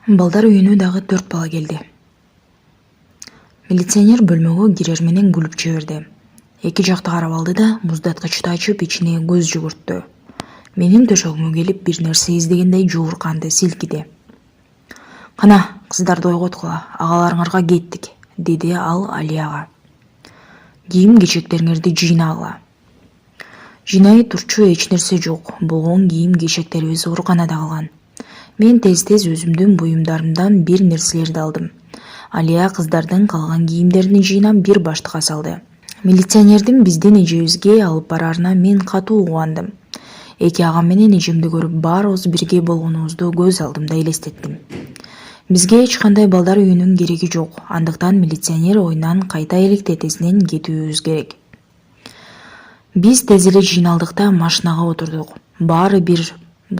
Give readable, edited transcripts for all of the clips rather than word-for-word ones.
Балдар үйүнө дагы 4 бала келди. Милиционер бөлмөгө кирер менен күлүп жиберди. Эки жакты карап алды да муздаткычты ачып ичине көз жүгүрттү. Менин төшөгүмө келип бир нерсе издегендей жуурканды силкиди. «Кана, кыздарды ойготкула, агаларыңарга кеттик», — деди ал Алияга. «Кийим кечектериңерди жыйнагыла». Жыйнай турчу эч нерсе жок. Болгон кийим кечектерибиз ооруканада калган. Мен тез-тез өзүмдүн буюмдарымдан бир нерселерди алдым. Алия кыздардын калган кийимдерин жыйнап бир баштыкка салды. Милиционердин биздин эжебизге алып барарына мен катуу кубандым. Эки агам менен эжемди көрүп баарыбыз бирге болгонубузду көз алдымда элестеттим. Бизге эч кандай балдар үйүнүн кереги жок. Андыктан милиционер оюнан кайта электетесинен кетүүбүз керек. Биз тез эле жыйналдык да машинага отурдук. Баары бир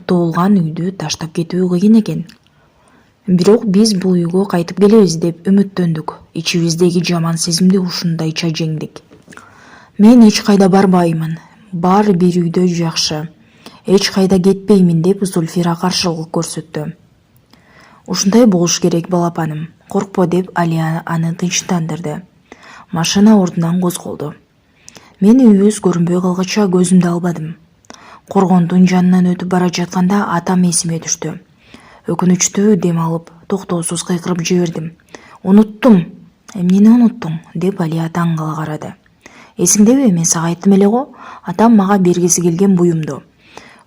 тоолган үйдү таштап кетүү кыйын экен. Бирок биз бул үйгө кайтып келебиз деп үмүттөндүк. Ичибиздеги жаман сезимди ушундайча жеңдик. Мен эч кайда барбаймын. Баары бир үйдө жакшы. Эч кайда кетпеймин деп Зульфира каршылык көрсөттү. Ушундай болуш керек, балапаным. Коркпо, деп Алия аны тынчтандырды. Машина ордунан козголду. Мен үйүбүз көрүнбөй калгача көзүмдү албадым. Коргондун жанынан өтүп бара жатканда атам эсиме түштү. Өкүнүчтүү дем алып, токтоосуз кыйкырып жибердим. «Унуттум». «Эмнени унуттуң?» деп Алия таң кала карады. «Эсиңдеби, мен сага айттым эле го, атам мага бергиси келген буюмду».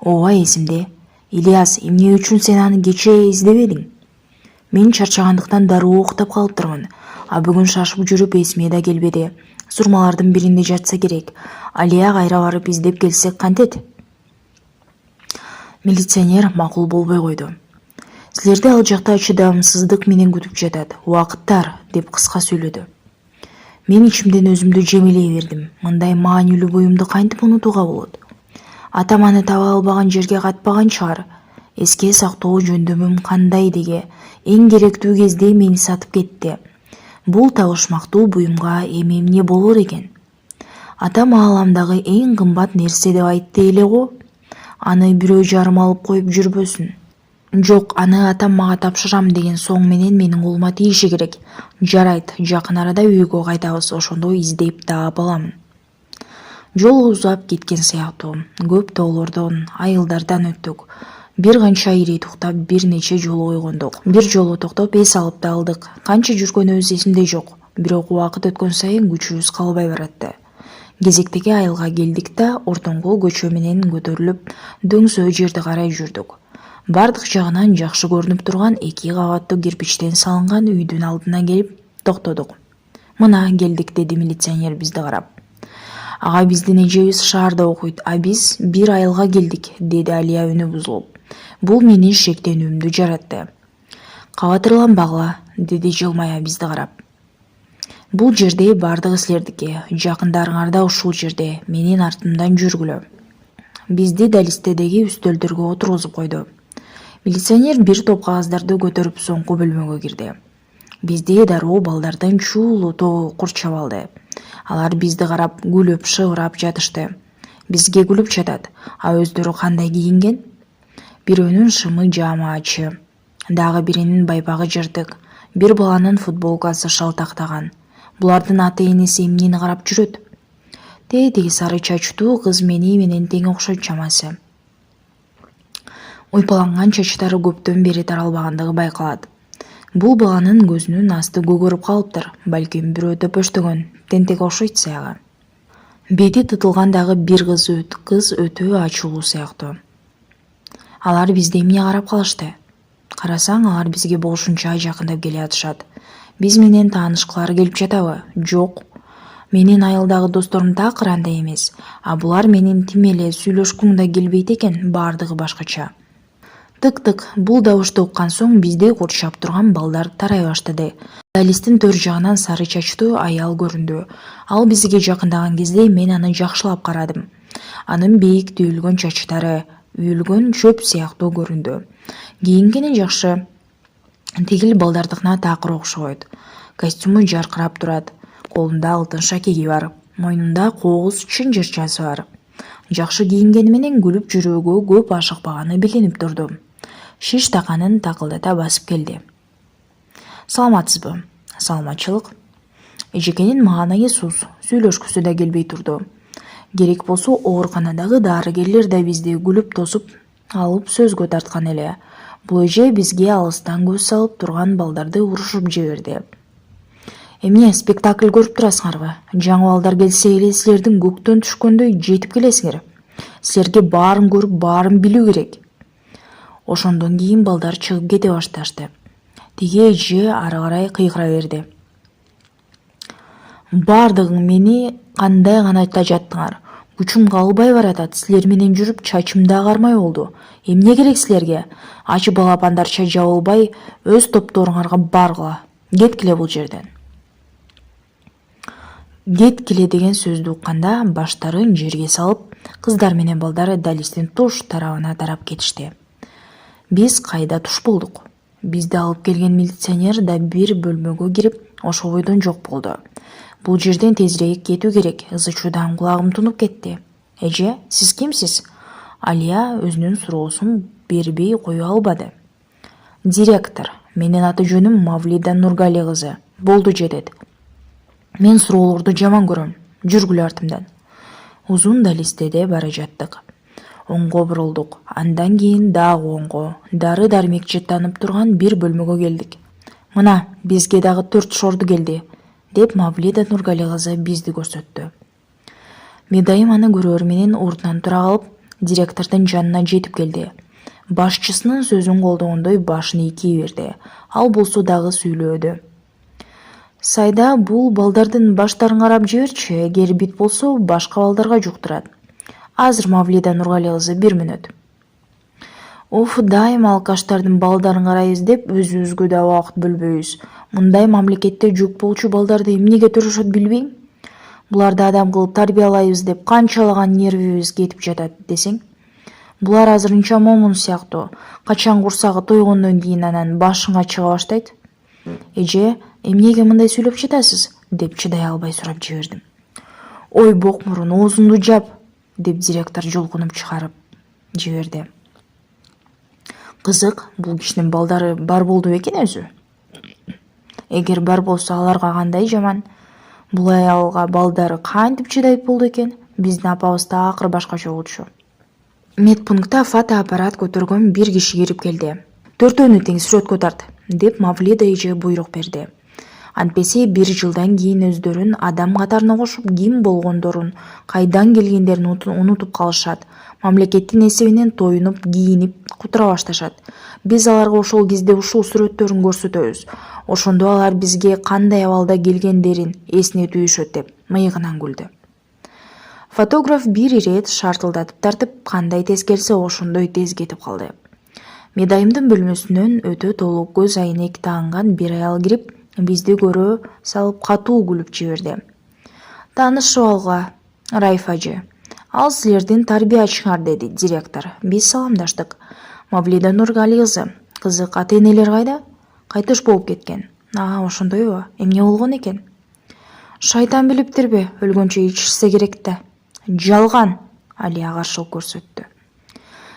«Ооба, эсимде. Ильяс, эмне үчүн сен аны кечээ издебедиң?» «Мен чарчагандыктан дароо уктап калыптырмын. А бүгүн шашып жүрүп эсиме да келбеди. Сурмалардын биринде жатса керек. Алия кайра барып издеп келсек кантет?» Милиционер макул болбой койду. «Силерди ал жакта чыдамсыздык менен күтүп жатат. Убакыттар», — деп кыска сүйлөдү. Мен ичимден өзүмдү жемелей бердим. Мындай маанилүү буюмду кантип унутууга болот? Атам аны таба албаган жерге катпаган чыгар. Эске сактоо жөндөмүм кандай деге. Эң керектүү кезде мени сатып кетти. Бул табышмактуу буюмга эми эмне болор экен? Атам ааламдагы эң кымбат нерсе деп айтты эле го. Аны бирөө жарым алып коюп жүрбөсүн. Жок, аны атам мага тапшырам деген соң менен менин колума тийиши керек. Жарайт, жакын арада үйгө кайтабыз, ошондо издеп таап аламын. Жол узап кеткен сыяктуу. Көп тоолордон, айылдардан өттүк. Бир канча ири туктап, бир нече жолу ойгондук. Бир жолу токтоп эс алып да алдык. Канча жүргөнүбүз эсимде жок. Бирок убакыт өткөн сайын күчүбүз калбай баратты. Кезектеги айылга келдик да ортоңку көчө менен көтөрүлүп, дөңсөө жерди карай жүрдүк. Бардык жагынан жакшы көрүнүп турган 2 кабаттуу кирпичтен салынган үйдүн алдына келип токтодук. «Мына келдик», — деди милиционер бизди карап. «Ага, биздин эжебиз шаарда окуйт, а биз бир айылга келдик», — деди Алия үнү бузулуп. Бул менин шектенүүмдү жаратты. «Кабатырланбагыла», — деди жылмая бизди карап. «Бул жерде бардыгы силердики. Жакындарыңар да ушул жерде. Менин артымдан жүргүлө». Бизди далистедеги үстөлдөргө отургузуп койду. Милиционер бир топ кагаздарды көтөрүп соңку бөлмөгө кирди. Бизди дароо балдардын чуулуу тобу курчап алды. Алар бизди карап, күлүп, шыбырап жатышты. Бизге күлүп жатат, а өздөрү кандай кийинген? Бирөөнүн шымы жаамаачы, дагы биринин байпагы жыртык, бир баланын футболкасы шалтактаган. Булардын ата-энеси эмнени карап жүрөт? Тетиги сары чачтуу кыз менен тең окшойт чамасы. Уйпаланган чачтары көптөн бери таралбагандыгы байкалат. Бул баланын көзүнүн асты көгөрүп калыптыр. Балким бирөө төпөштөгөн, тентек окшойт саяга. Бети тытылган дагы бир кыз өтө ачуулуу сыяктуу. Алар бизди эмне карап калышты? Карасаң, алар бизге болушунча жакындап келе атышат. Биз менен таанышкылары келип жатабы? Жок. Менин айылдагы досторум такыр андай эмес, а булар менин тим эле сүйлөшкүм да келбейт экен, баардыгы башкача. Тык-тык, бул добушту уккан соң бизди курчап турган балдар тарай баштады. Далистин төр жагынан сары чачтуу аял көрүндү. Ал бизге жакындаган кезде мен аны жакшылап карадым. Анын бийик түйүлгөн чачтары үйүлгөн чөп сыяктуу көрүндү. Кийингени жакшы. Тигил балдардыкына такыр окшойт. Костюму жаркырап турат. Колунда алтын шакеги бар. Мойнунда кооз чынжырчасы бар. Жакшы кийингени менен күлүп жүрүүгө көп ашыкпаганы билинип турду. Шиш таканын такылдата басып келди. Саламатсызбы? Саламатчылык. Эжекенин маанайы суз, сүйлөшкүсү да келбей турду. Керек болсо ооруканадагы дарыгерлер да бизди күлүп тосуп алып сөзгө тарткан эле. Бул эже бизге алыстан көз салып турган балдарды урушуп жиберди. Эмне спектакль көрүп турасыңарбы? Жаңы балдар келсе эле силердин көктөн түшкөндөй жетип келесиңер. Силерге баарын көрүп, баарын билүү керек. Ошондон кийин балдар чыгып кете башташты. Тиги эже ары карай кыйгыра берди. Бардыгың мени кандай канатта жаттыңар? Күчүм калбай баратат. Силер менен жүрүп чачым да кармай болду. Эмне керек силерге? Ачы балапандарча жабылбай, өз топторуңарга баргыла. Кеткиле бул жерден. Кеткиле деген сөздү укканда баштарын жерге салып, кыздар менен балдар далистин туш тарабына тарап кетишти. Биз кайда туш болдук? Бизди алып келген милиционер да бир бөлмөгө кирип, ошо бойдон жок болду. Бул жерден тезирээк кетүү керек. Ызы-чуудан кулагым тунуп кетти. Эже, сиз кимсиз? Алия өзүнүн суроосун бербей кое албады. Директор, менин аты жөнүм Мавлида Нургали кызы. Болду жетет. Мен суроолорду жаман көрөм. Жүргүлө артымдан. Узун далистеде бара жаттык. Оңго бурулдук. Андан кийин дагы оңго. Дары-дармек жыттанып турган бир бөлмөгө келдик. Мына, бизге дагы 4 шорду келди, деп Мавлида Нургали кызы бизди көрсөттү. Медайым аны көрөр менен ордунан тура калып, директордун жанына жетип келди. Башчысынын сөзүн колдогондой башын ийкей берди. Ал болсо дагы сүйлөөдү. Сайда бул балдардын баштарын карап жиберчи, эгер бит болсо башка балдарга жуктурат. Азыр Мавлида Нургали кызы 1 мүнөт. Уф, дайыма алкаштардын балдарын карайбыз деп өзүбүзгө да убакыт бөлбөйбүз. Мындай мамлекетте жүк болчу балдарды эмнеге төрөшөт билбейм. Буларды адам кылып тарбиялайбыз деп канчалаган нервибиз кетип жатат десең. Булар азырынча момун сыяктуу. Качан курсагы тойгондон кийин анан башыңа чыга баштайт. Эже, эмнеге мындай сүйлөп жатасыз? Деп чыдай албай сурап жибердим. Ой, бокмурун, оозуңду жап, деп директор жолкунуп чыгарып жиберди. Кызык, бул кишинин балдары бар болду бекен өзү? Эгер бар болсо аларга кандай жаман? Бул аялга балдары кантип чыдайт болду экен? Биздин апабыз такыр башкача болчу. Медпунктта фотоаппарат көтөргөн бир киши кирип келди. 4-өөнү тең сүрөткө тарт, деп Мавлида эже буйрук берди. Антпесе 1 жылдан кийин өздөрүн адам катарына кошуп, ким болгондорун, кайдан келгендерин унутуп калышат. Мамлекеттин эсебинен тоюнуп, кийинип, кутура башташат. Биз аларга ошол кезде ушул сүрөттөрүн көрсөтөбүз. Ошондо алар бизге кандай абалда келгендерин эсине түзүшөт деп мыйыгынан күлдү. Фотограф бир ирет шартылдатып тартып, кандай тез келсе ошондой тез кетип калды. Медайымдын бөлмөсүнөн өтө толук көз айнек тааган бир аял кирип, бизди көрө салып катуу күлүп жиберди. Таанышып алга, Райф ажы. Ал силердин тарбиячыңар, деди директор. Биз саламдаштык. Мавлида Нургали кызы, кызык, ата-энелер кайда? Кайтыш болуп кеткен. Ошондойбу? Эмне болгон экен? Шайтан билиптирби, өлгөнчө ичишсе керек да. Жалган, Алия каршылык көрсөттү.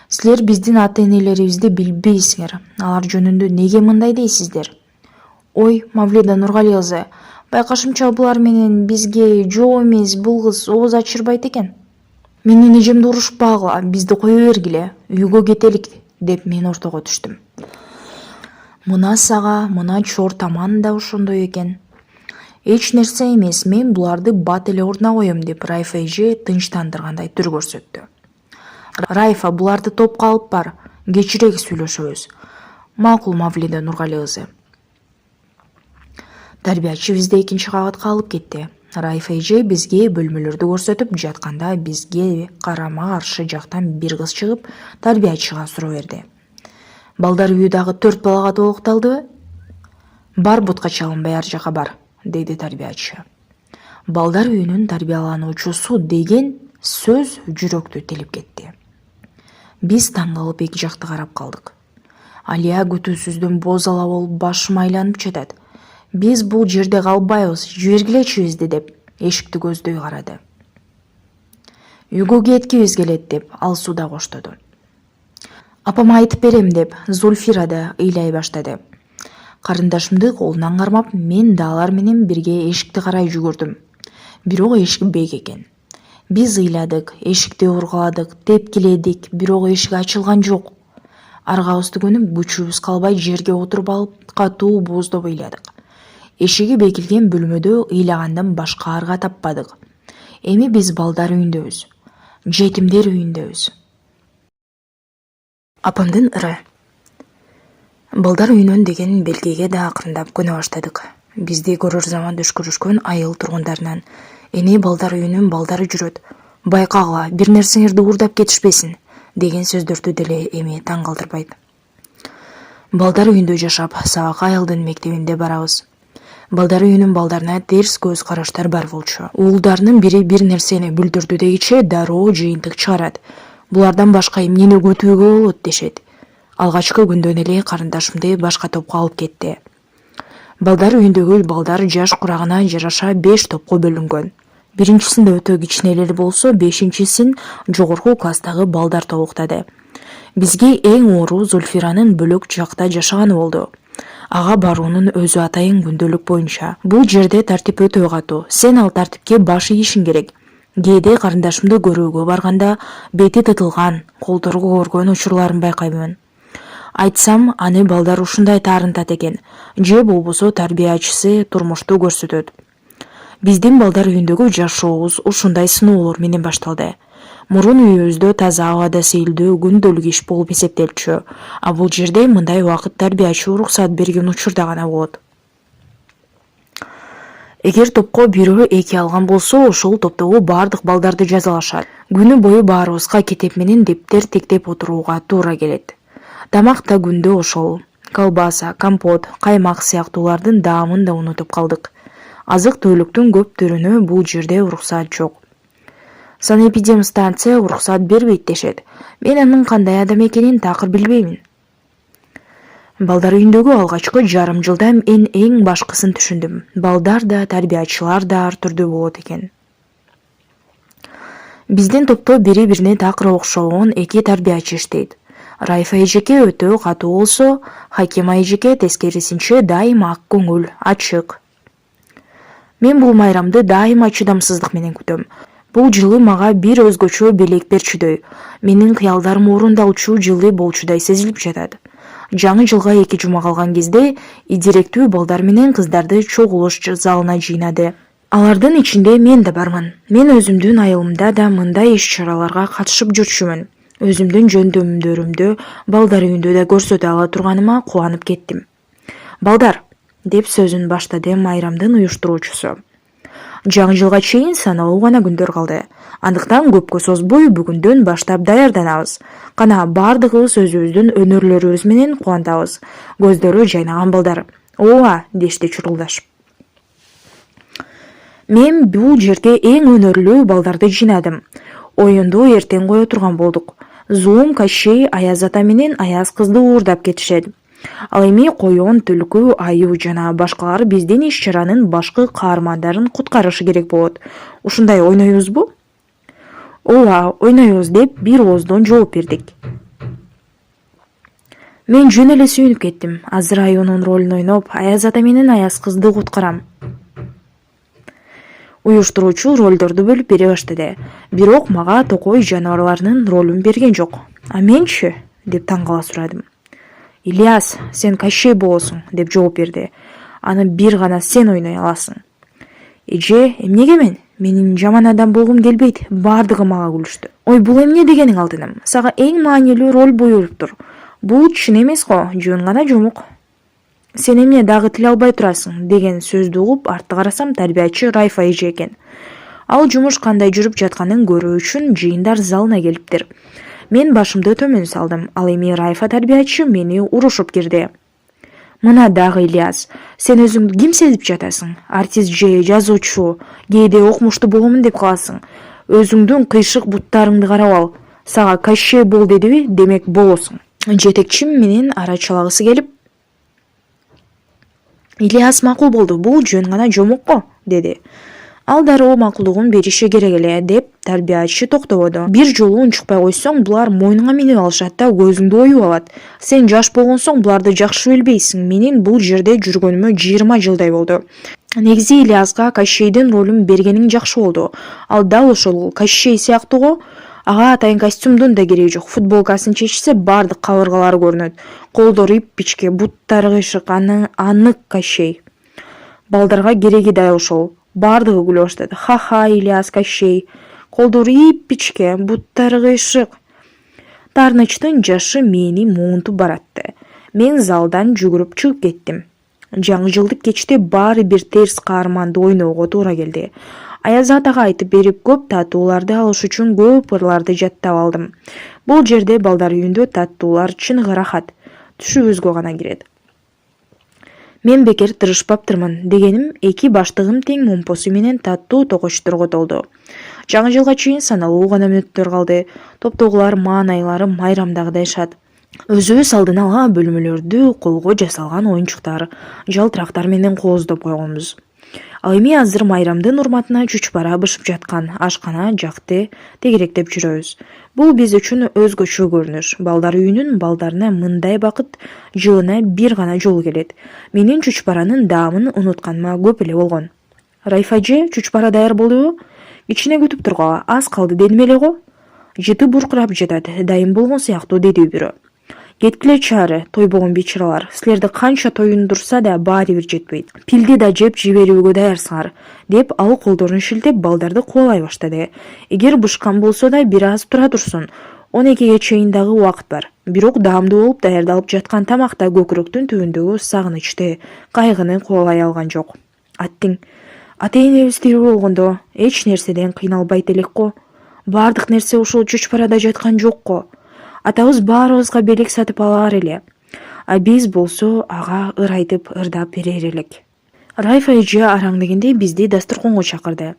Силер биздин ата-энелерибизди билбейсиңер. Алар жөнүндө неге мындай дейсиздер? Ой, Мавлида Нургали кызы, байкашымча булар менен бизге жок эмес, бул кыз ооз ачырбайт экен. Менин эжемди урушпагыла, бизди кое бергиле, үйгө кетелик, деп мен ортого түштүм. Мына сага, мына чор таман да ошондой экен. Эч нерсе эмес, мен буларды бат эле ордуна коем, деп Райфа эже тынчтандыргандай түр көрсөттү. Райфа, буларды топко алып бар, кечирээк сүйлөшөбүз. Макул, Мавлида Нургали кызы. Тарбиячы бизди 2-чи кабатка алып кетти. Райфа эже бизге бөлмөлөрдү көрсөтүп жатканда бизге карама каршы жактан бир кыз чыгып, тарбиячыга суроо берди. Балдар үйү дагы 4 балага толукталдыбы? Бар, бутка чалынбай ар жака бар, деди тарбиячы. Балдар үйүнүн тарбиялануучусу деген сөз жүрөктү телип кетти. Биз таң калып 2 жакты карап калдык. Алия күтүүсүздөн бозала болуп башым айланып жатат. Биз бул жерде калбайбыз, жибергилечи бизди, деп эшикти көздөй карады. Үйгө кеткибиз келет, деп алсуу да коштоду. Апама айтып берем, деп Зульфира да ыйлай баштады. Карындашымды колунан кармап, мен да алар менен бирге эшикти карай жүгүрдүм. Бирок эшик бек экен. Биз ыйладык, эшикти ургаладык, тепкиледик, бирок эшик ачылган жок. Аргабызды көнүп, күчүбүз калбай жерге отуруп алып, катуу бооздоп ыйладык. Эшиги бекилген бөлмөдө ыйлагандан башка арга таппадык. Эми биз балдар үйүндөбүз. Жетимдер үйүндөбүз. Апамдын ыры. Балдар үйүнөн деген белгиге да акырындап көнө баштадык. Бизди көрөр заман түшкүрүшкөн айыл тургундарынан эне балдар үйүнүн балдары жүрөт. Байкагыла, бир нерсеңерди уурдап кетишпесин деген сөздөрдү деле эми таң калтырбайт. Балдар үйүндө жашап, сабак айылдын мектебинде барабыз. Балдар үйүнүн балдарына терс көз караштар бар болчу. Уулдарынын бири бир нерсени бүлдүрдү дегиче дароо жыйынтык чыгарат. Булардан башка эмнени күтүүгө болот дешет. Алгачкы күндөн эле карындашымды башка топко алып кетти. Балдар үйүндөгү балдар жаш курагына жараша 5 топко бөлүнгөн. Биринчисинде өтө кичинелер болсо, 5-син жогорку класстагы балдар тобуктады. Бизге эң оору Зульфиранын бөлөк жакта жашаганы болду. Ага баруунун өзү атайын күндөлүк боюнча. Бул жерде тартип өтө катуу. Сен ал тартипке баш ийишиң керек. Кээде карындашымды көрүүгө барганда бети тытылган, колдору көргөн учурларын байкаймын. Айтсам, аны балдар ушундай таарынтат экен, же болбосо тарбиячысы турмушту көрсөтөт. Биздин балдар үйүндөгү жашообуз ушундай сыноолор менен башталды. Мурун үйүбүздө таза абада сейилдөө күндөлүк иш болуп эсептелчү, а бул жерде мындай убакыт тарбиячы уруксат берген учурда гана болот. Эгер топко бирөө 2 алган болсо, ошол топтогу бардык балдарды жазалашат. Күнү бою баарыбызга китеп менен дептер тектеп отурууга туура келет. Тамак да күндө ошол. Колбаса, компот, каймак сыяктуулардын даамын да унутуп калдык. Азык-түлүктүн көп түрүнө бул жерде уруксат жок. Санэпидемстанция уруксат бербейт дешет. Мен анын кандай адам экенин такыр билбеймин. Балдар үйүндөгү алгачкы жарым жылда мен эң башкысын түшүндүм. Балдар да, тарбиячылар да ар түрдүү болот экен. Биздин топто бири-бирине такыр окшогон 2 тарбиячы иштейт. Райфа эжеке өтө катуу болсо, Хакима эжеке тескерисинче дайыма ак көңүл, ачык. Мен бул майрамды дайыма чыдамсыздык менен күтөм. Бул жылы мага бир өзгөчө белек берчүдөй, менин кыялдарым орундалчу жылы болчудай сезилип жатат. Жаңы жылга 2 жума калган кезде идиректүү балдар менен кыздарды чогулуш залына жыйнады. Алардын ичинде мен да бармын. Мен өзүмдүн айылымда да мындай иш-чараларга катышып жүрчүмүн. Өзүмдүн жөндөмдөрүмдү балдар үйүндө да көрсөтө ала турганыма кубанып кеттим. Балдар, деп сөзүн баштады майрамдын уюштуруучусу. Жаңы жылга чейин саналуу гана күндөр калды. Андыктан көпкө созбой бүгүндөн баштап даярданабыз. Кана бардыгыбыз өзүбүздүн өнөрлөрүбүз менен кубантабыз. Көздөрү жайнаган балдар. Ооба, дешти чурулдашып. Мен бул жерге эң өнөрлүү балдарды жыйнадым. Оюнду эртең кое турган болдук. Зуум, Кощей, Аяз ата менен Аяз кызды уурдап кетишет. Ал эми коён, түлкү, аю жана башкалар биздин иш-чаранын башкы каармандарын куткарышы керек болот. Ушундай ойнойбузбу? Ооба, ойнойбуз деп бир ооздон жооп бердик. Мен жөн эле сүйүнүп кеттим. Азыр аюунун ролун ойноп, Аяз ата менен Аяз кызды куткарам. Уюштуруучу ролдорду бөлүп бере баштады. Бирок мага токой жаныбарларынын ролун берген жок. А менчи? Деп таң кала сурадым. Ильяс, сен Кощей болосуң, деп жооп берди. Аны бир гана сен ойной аласың. Эже, эмнеге мен? Менин жаман адам болгум келбейт. Бардыгы мага күлүштү. Ой, бул эмне дегениң алтыным? Сага эң маанилүү роль буйруптур. Бул чын эмес го, жөн гана жомук. Сен эмне дагы тил албай турасың, деген сөздү угуп артты карасам тарбиячы Райфа эже экен. Ал жумуш кандай жүрүп жатканын көрүү үчүн жыйындар залына келиптир. Мен башымды төмөн салдым. Ал эми Райфа тарбиячы мени урушуп кирди. Мына дагы Ильяс, сен өзүңдү ким сезип жатасың? Артист же жазуучу, кээде окумуштуу боломун деп каласың. Өзүңдүн кыйшык буттарыңды карап ал. Сага Кощей бол дедиби, демек болосуң. Жетекчим менен ара чалагысы келип, Ильяс макул болду, бул жөн гана жомук го, деди. Ал дароо макулдугун бериши керек эле деп тарбиячы токтободу. Бир жолу унчукпай койсоң, булар мойнуңа минип алышат да көзүңдү оюп алат. Сен жаш болгонсоң буларды жакшы билбейсиң. Менин бул жерде жүргөнүмө 20 жылдай болду. Негизи Ильязга Кощейдин ролун бергениң жакшы болду. Ал дал ошол Кощей сыяктуу го. Ага атайын костюмдун да кереги жок. Футболкасын чечсе бардык кабыргалары көрүнөт. Колдору иппичке, буттары кыйшык, анык Кощей. Балдарга кереги да ошол. Бардыгы күлө баштады. Ха-ха, Ильяс Кощей. Колдору иппичке, буттары кыйшык. Тарнычтын жашы мени муунтуп баратты. Мен залдан жүгүрүп чыгып кеттим. Жаңы жылдык кечте баары бир терс каарманды ойноого туура келди. Аяз атага айтып берип көп таттууларды алыш үчүн көп ырларды жаттап алдым. Бул жерде балдар үйүндө таттуулар чыныгы рахат. Түшүбүзгө гана кирет. Мен бекер тырышпаптырмын дегеним эки баштыгым тең момпосу менен таттуу токочторго толду. Жаңы жылга чейин саналуу гана мүнөттөр калды. Топтогулар маанайлары майрамдагыдайшат. Өзүбүз алдын ала бөлмөлөрдү колго жасалган оюнчуктар, жалтырактар менен кооздоп койгонбуз. Ал эми азыр майрамдын урматына чучпара бышып жаткан ашкана жакты тегеректеп жүрөбүз. Бул биз үчүн өзгөчө көрүнүш. Балдар үйүнүн балдарына мындай бакыт жылына бир гана жолу келет. Менин чучпаранын даамын унутканыма көп эле болгон. Райфа эже, чучпара даяр болдубу? Кичине күтүп тургала, аз калды дедим эле го. Жыты буркурап жатат, дайым болгон сыяктуу деди бирөө. Кеткиле чаары, тойбогон бечаралар. Силерди канча тоюндурса да баары бир жетпейт. Пилди да жеп жиберүүгө даярсыңар, деп ал колдорун шилтеп балдарды кубалай баштады. Эгер бышкан болсо да бир аз тура турсун. 12ге чейин дагы убакыт бар. Бирок даамдуу болуп даярдалып жаткан тамакта көкүрөктүн түбүндөгү сагынычты, кайгыны кубалай алган жок. Аттиң, ата-энебиз тирүү болгондо эч нерседен кыйналбайт элек го. Бардык нерсе ушул чучпарада жаткан жок го. Атабыз баарыбызга белек сатып алар эле. А биз болсо ага ыр айтып ырдап берер элек. Райфа эже араң дегенде бизди дасторконго чакырды.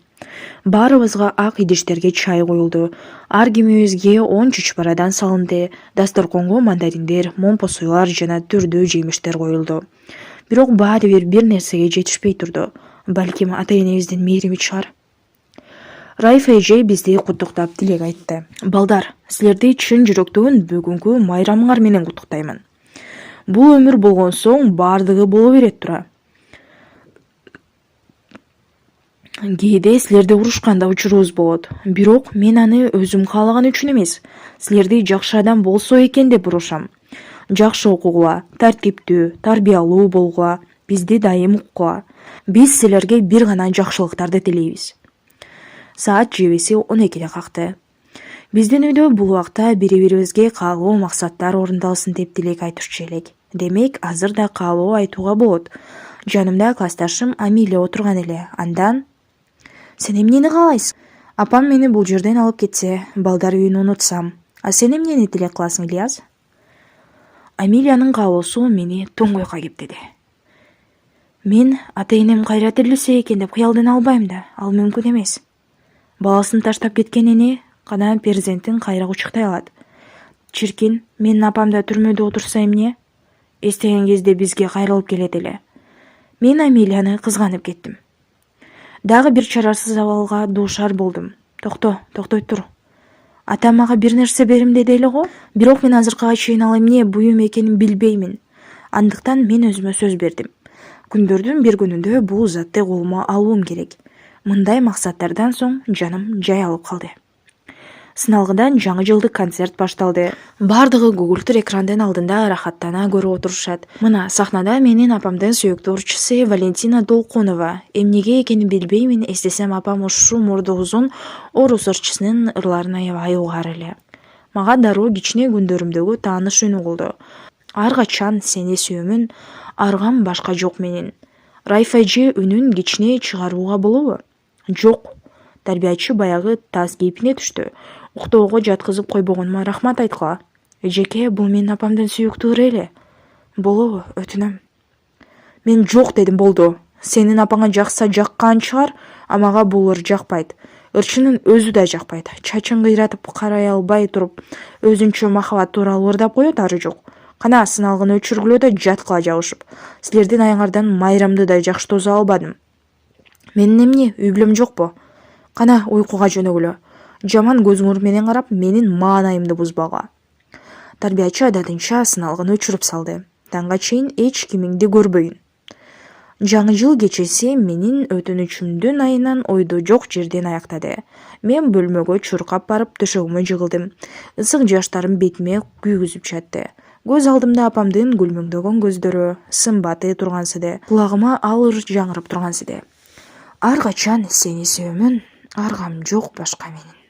Баарыбызга ак идиштерге чай коюлду. Ар кимибизге 10 чучпарадан салынды. Дасторконго мандариндер, момпосуйлар жана түрдүү жемиштер коюлду. Бирок баары бир нерсеге жетишпей турду. Балким ата-энебиздин мээрими чыгар. Райфа эже бизди куттуктап тилек айтты. Балдар, силерди чын жүрөктөн бүгүнкү майрамыңар менен куттуктаймын. Бул өмүр болгон соң бардыгы боло берет тура. Кээде силерди урушканда учурубуз болот. Бирок мен аны өзүм каалаган үчүн эмес, силерди жакшы адам болсо экен деп урушам. Жакшы окугула, тартиптүү, тарбиялуу болгула, бизди дайым уккула. Биз силерге бир гана жакшылыктарды тилейбиз. Саат жебеси 12-де какты. Биздин үйдө бул убакта бири-бирибизге каалуу максаттар орундалсын деп тилек айтышчу элек. Демек, азыр да каалоо айтууга болот. Жанымда классташым Амилия отурган эле. Андан: "Сен эмнени каалайсың? Апам мени бул жерден алып кетсе, балдар үйүн унутсам. А сен эмнени тилек кыласың, Ильяс?" Амилиянын каалоосу мени тоңгойко кептеди. Мен ата-энем кайра тирилсе экен деп кыялдана албайм да, ал мүмкүн эмес. Баласын таштап кеткен эне гана перзентин кайра кучуктай алат. Чиркин, менин апам да түрмөдө отурса эмне? Эстеген кезде бизге кайрылып келет эле. Мен Амилияны кызганып кеттим. Дагы бир чарасыз абалга дуушар болдум. Токтой тур. Атам мага бир нерсе берим деди эле го. Бирок мен азыркыга чейин ал эмне буюм экенин билбеймин. Андыктан мен өзүмө сөз бердим. Күндөрдүн бир күнүндө бул затты колума алуум керек. Мындай максаттардан соң жаным жай алып калды. Сыналгыдан жаңы жылдык концерт башталды. Бардыгы көгүлтүр экрандын алдында рахаттана көрүп отурушат. Мына сахнада менин апамдын сүйүктүү урчусу Валентина Толкунова. Эмнеге экенин билбеймин, эстесем апам ушул мурду узун орус ырчысынын ырларын аябай угар эле. Мага дароо кичине күндөрүмдөгү тааныш үнү болду. Ар качан сени сүйөмүн, аргам башка жок менин. Райфа эже үнүн кичине чыгарууга болобу? Жок. Тарбиячы баягы таз кейпине түштү. Уктоого жаткызып койбогонума рахмат айткыла. Эжеке, бул менин апамдын сүйүктүү ыры эле. Болобу, өтүнөм. Мен жок дедим, болду. Сенин апаңа жакса жаккан чыгар, а мага бул ыр жакпайт. Ырчынын өзү да жакпайт. Чачын кыйратып карай албай туруп, өзүнчө махабат тууралуу ырдап коет, ары жок. Кана сыналгын өчүргүлөө да жаткыла жабышып. Силердин аяңардан майрамды да жакшы тозо албадым. Менин эмне, үй бүлөм жокпу? Кана уйкуга жөнөгүлө. Жаман көзүңөр менен карап, менин маанайымды бузбага. Тарбиячы адатынча сыналгын өчүрүп салды. Таңга чейин эч кимиңди көрбөйүн. Жаңы жыл кечеси менин өтүнүчүмдүн айынан ойдо жок жерден аяктады. Мен бөлмөгө чуркап барып төшөгүмө жыгылдым. Ысык жаштарым бетиме күйгүзүп жатты. Көз алдымда апамдын күлмөңдөгөн көздөрү, сымбаты тургансыды. Кулагыма алыр жаңырып тургансыды. Ар качан сени сүйөмүн, аргам жок башка менин.